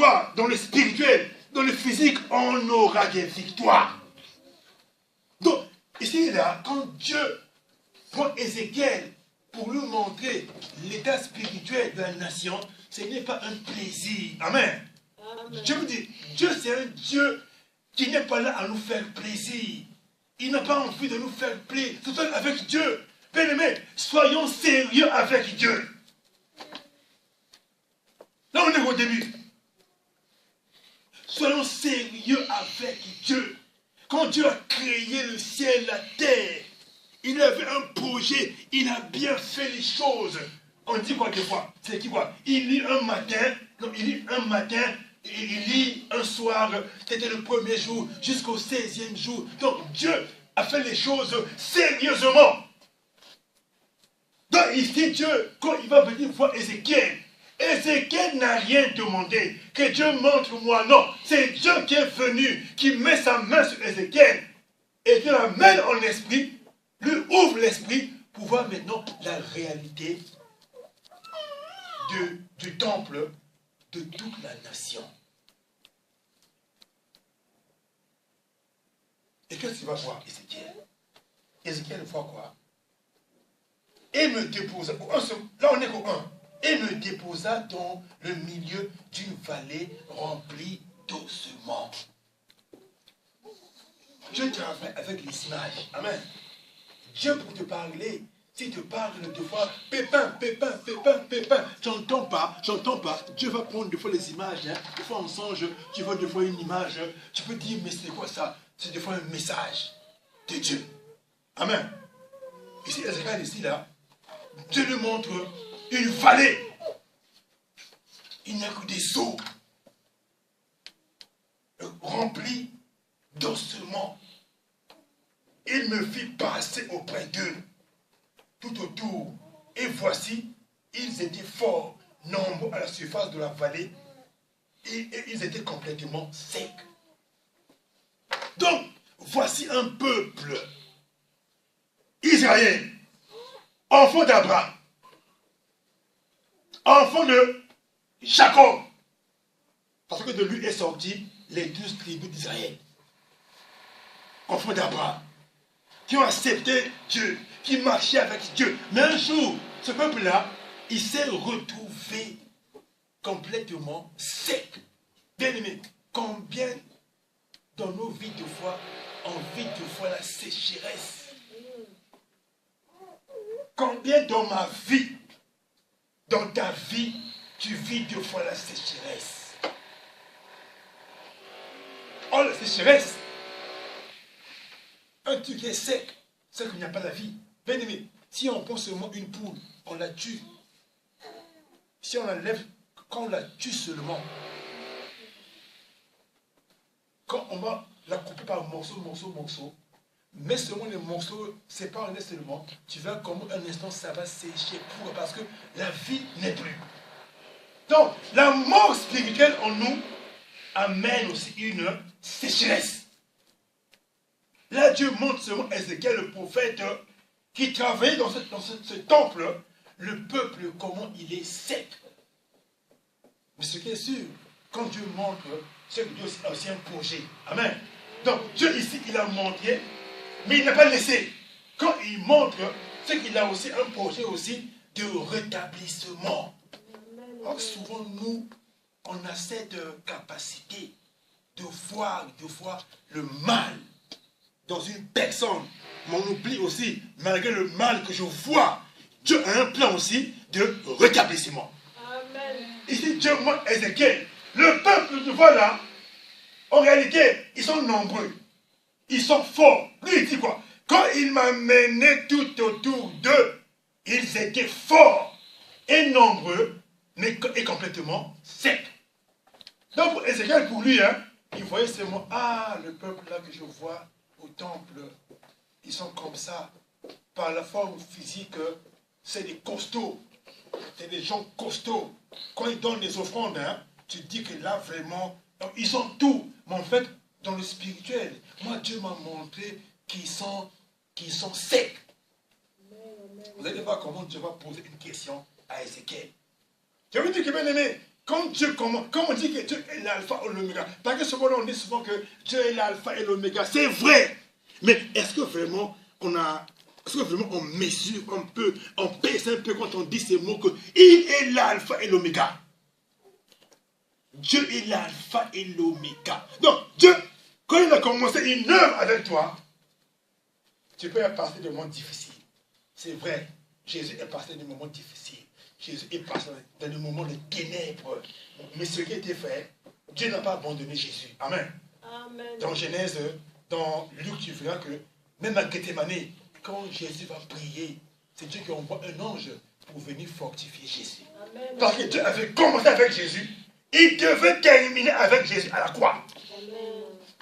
victoires dans le spirituel, dans le physique, on aura des victoires. Donc, ici, là, quand Dieu prend Ézéchiel pour lui montrer l'état spirituel de la nation, ce n'est pas un plaisir. Amen. Amen. Je vous dis, Dieu c'est un Dieu qui n'est pas là à nous faire plaisir. Il n'a pas envie de nous faire plaisir. C'est avec Dieu. Bien-aimés, soyons sérieux avec Dieu. Là, on est au début. Soyons sérieux avec Dieu. Quand Dieu a créé le ciel, la terre, il avait un projet, il a bien fait les choses. On dit quoi des fois? C'est qui quoi? Il lit un matin, il lit un soir, c'était le premier jour, jusqu'au 16e jour. Donc Dieu a fait les choses sérieusement. Donc ici, Dieu, quand il va venir voir Ézéchiel, Ézéchiel n'a rien demandé, que Dieu montre-moi, non. C'est Dieu qui est venu, qui met sa main sur Ézéchiel, et Dieu l'amène en esprit, lui ouvre l'esprit, pour voir maintenant la réalité du temple de toute la nation. Et qu'est-ce qu'il va voir, Ézéchiel? Ézéchiel voit quoi? Et me déposa, là on est au 1, et me déposa dans le milieu d'une vallée remplie d'ossements. Je travaille avec les images. Amen. Dieu pour te parler, s'il te parle de fois, pépin, j'entends pas. Dieu va prendre des fois les images, hein. Des fois on songe, tu vois des fois une image, tu peux dire, mais c'est quoi ça? C'est des fois un message de Dieu. Amen. Ici, Ézéchiel, ici, là, Dieu lui montre une vallée. Il n'y a que des eaux remplies d'ossements. Il me fit passer auprès d'eux, tout autour. Et voici, ils étaient fort nombreux à la surface de la vallée. Et ils étaient complètement secs. Donc, voici un peuple, Israël, enfant d'Abraham, enfant de Jacob, parce que de lui est sorti les 12 tribus d'Israël, enfant d'Abraham, qui ont accepté Dieu, qui marchaient avec Dieu. Mais un jour, ce peuple-là, il s'est retrouvé complètement sec. Bien aimé, combien dans nos vies de foi, on vit de fois la sécheresse? Combien dans ma vie, dans ta vie, tu vis deux fois la sécheresse? Oh, la sécheresse, un truc qui est sec, c'est qu'il n'y a pas la vie. Bien aimé, si on prend seulement une poule, on la tue. Si on l'enlève, quand on la tue seulement, quand on va la couper par morceaux, mais seulement les morceaux, sépare-les seulement, tu vas comme un instant, ça va sécher. Pourquoi? Parce que la vie n'est plus. Donc, la mort spirituelle en nous amène aussi une sécheresse. Là, Dieu montre seulement Ézéchiel, le prophète, qui travaillait dans ce temple, le peuple, comment il est sec. Mais ce qui est sûr, quand Dieu montre, c'est que Dieu a aussi un projet. Amen. Donc, Dieu ici, il a montré, mais il n'a pas laissé. Quand il montre, c'est qu'il a aussi un projet aussi de rétablissement. Or, souvent, nous, on a cette capacité de voir le mal dans une personne. Mais on oublie aussi, malgré le mal que je vois, Dieu a un plan aussi de rétablissement. Amen. Ici, Dieu montre Ézéchiel. Le peuple, tu vois là, en réalité, ils sont nombreux. Ils sont forts. Lui, il dit quoi? Quand il m'a mené tout autour d'eux, ils étaient forts et nombreux, mais et complètement secs. Donc, pour Ézéchiel, pour lui, hein, il voyait seulement, ah, le peuple là que je vois au temple, ils sont comme ça. Par la forme physique, c'est des costauds. C'est des gens costauds. Quand ils donnent des offrandes, hein, tu dis que là, vraiment, ils ont tout. Mais en fait, dans le spirituel, moi, Dieu m'a montré qu'ils sont secs. Vous allez voir comment Dieu va poser une question à Ézéchiel. Je vous dis que bien aimé, Quand Dieu commence, comme on dit que Dieu est l'alpha et l'oméga, parce que souvent on dit souvent que Dieu est l'alpha et l'oméga, c'est vrai. Mais est-ce que vraiment on mesure un peu, on pèse un peu quand on dit ces mots que il est l'alpha et l'oméga. Dieu est l'alpha et l'oméga. Donc Dieu, quand il a commencé une œuvre avec toi, tu peux passer des moments difficiles. C'est vrai, Jésus est passé des moments difficiles. Jésus est passé dans des moments de ténèbres. Mais ce qui a été fait, Dieu n'a pas abandonné Jésus. Amen. Amen. Dans Genèse, dans Luc, tu verras que même à Gethsemane, quand Jésus va prier, c'est Dieu qui envoie un ange pour venir fortifier Jésus. Amen. Parce que Dieu avait commencé avec Jésus, il devait terminer avec Jésus à la croix. Amen.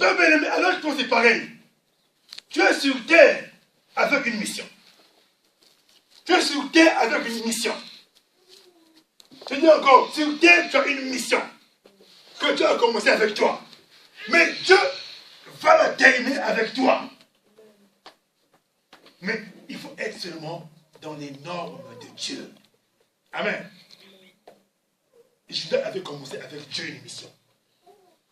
Donc, bien aimé, alors que c'est pareil. Tu es sur terre avec une mission. Tu es sur terre avec une mission. Je dis encore, sur terre, tu as une mission que Dieu a commencé avec toi. Mais Dieu va la terminer avec toi. Mais il faut être seulement dans les normes de Dieu. Amen. Judas avait commencé avec Dieu une mission.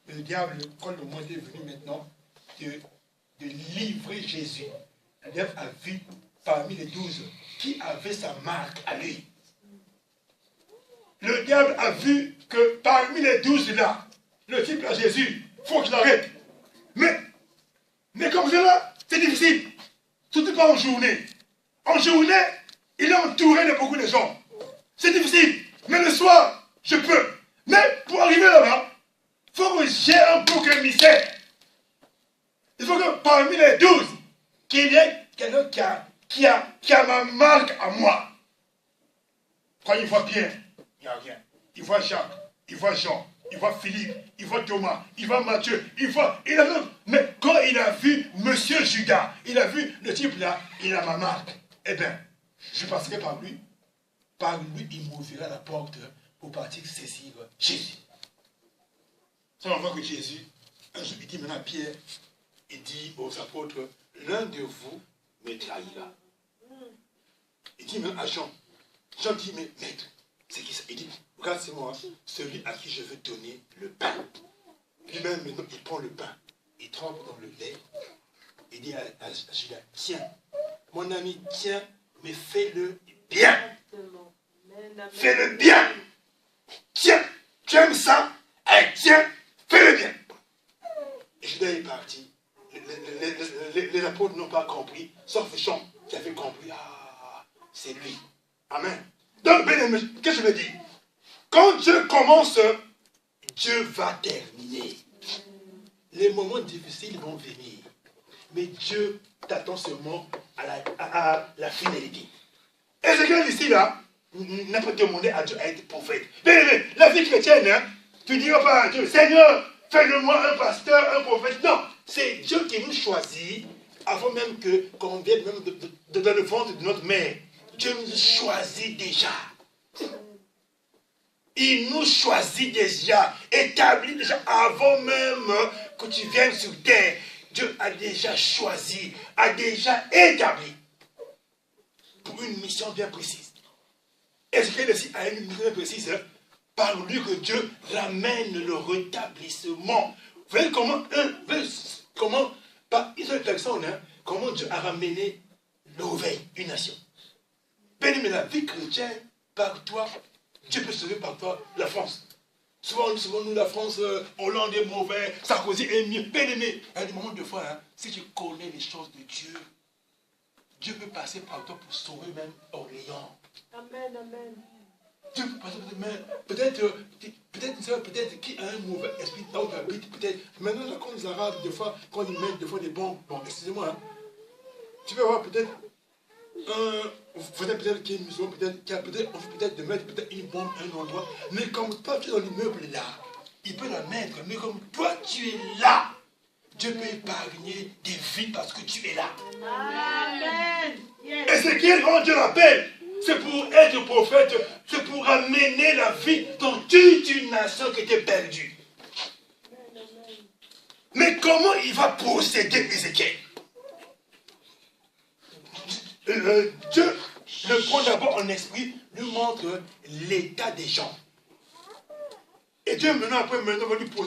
Mais le diable, quand le moment est venu maintenant de livrer Jésus, le diable a vu parmi les 12 qui avait sa marque à lui. Le diable a vu que parmi les 12 là, le type à Jésus, il faut qu'il arrête. Mais comme cela, c'est difficile. Surtout pas en journée. En journée, il est entouré de beaucoup de gens. C'est difficile. Mais le soir, je peux. Mais pour arriver là-bas, il faut que j'ai un bouc émissaire. Il faut que parmi les 12, qu'il y ait quelqu'un qui a ma marque à moi. Quand il voit Pierre, il n'y a rien. Il voit Jacques, il voit Jean, il voit Philippe, il voit Thomas, il voit Matthieu, mais quand il a vu Monsieur Judas, il a vu le type là, il a ma marque. Eh bien, je passerai par lui. Par lui, il m'ouvrira la porte pour partir saisir Jésus. Ça, on voit que Jésus, un jour, il dit maintenant à Pierre, il dit aux apôtres, l'un de vous me trahira. Il dit même à Jean. Jean dit, mais maître, c'est qui ça? Il dit, regarde, c'est moi, celui à qui je veux donner le pain. Lui-même, maintenant, il prend le pain, il trempe dans le lait, il dit à Judas, tiens, mon ami, tiens, mais fais-le bien. Fais-le bien. Tiens, tu aimes ça? Allez, tiens, fais-le bien. Et Judas est parti. Les apôtres n'ont pas compris, sauf Jean qui avait compris. Ah, c'est lui. Amen. Donc, bien aimé, qu'est-ce que je veux dire? Quand Dieu commence, Dieu va terminer. Les moments difficiles vont venir. Mais Dieu t'attend seulement à la finalité. Ézéchiel ici, là, n'a pas demandé à Dieu à être prophète. Bien aimé, la vie chrétienne, hein, tu ne diras pas à Dieu, Seigneur, fais-le-moi un pasteur, un prophète. Non, c'est Dieu qui nous choisit avant même qu'on vienne même dans le ventre de notre mère. Dieu nous choisit déjà. Il nous choisit déjà, établi déjà avant même que tu viennes sur terre. Dieu a déjà choisi, a déjà établi pour une mission bien précise. Ézéchiel aussi a une mission bien précise, hein, par lui que Dieu ramène le rétablissement. Vous voyez comment par une seule personne, hein, comment Dieu a ramené l'éveil, une nation. Mais la vie chrétienne, par toi, Dieu peut sauver par toi la France. Souvent nous, la France, Hollande est mauvais, Sarkozy est mieux. Bien aimé, il y a des moments de fois, hein, si tu connais les choses de Dieu, Dieu peut passer par toi pour sauver même Orléans. Amen, amen. Dieu peut passer peut-être qui a un mauvais esprit là où tu habites, peut-être. Maintenant, là, quand les Arabes, des fois, quand ils mettent des fois des bombes, bon, excusez-moi, hein, tu peux voir peut-être peut-être qu'il y a une maison, peut-être qu'il y a peut-être de mettre peut-être une bombe à un endroit, mais comme toi tu es dans l'immeuble là, il peut la mettre, mais comme toi tu es là, Dieu peut épargner des vies parce que tu es là. Amen. Et ce qui est quand Dieu l'appelle, c'est pour être prophète, c'est pour amener la vie dans toute une nation qui était perdue. Mais comment il va procéder, Ézéchiel? Dieu le prend d'abord en esprit, lui montre l'état des gens. Et Dieu maintenant, après, maintenant, va lui poser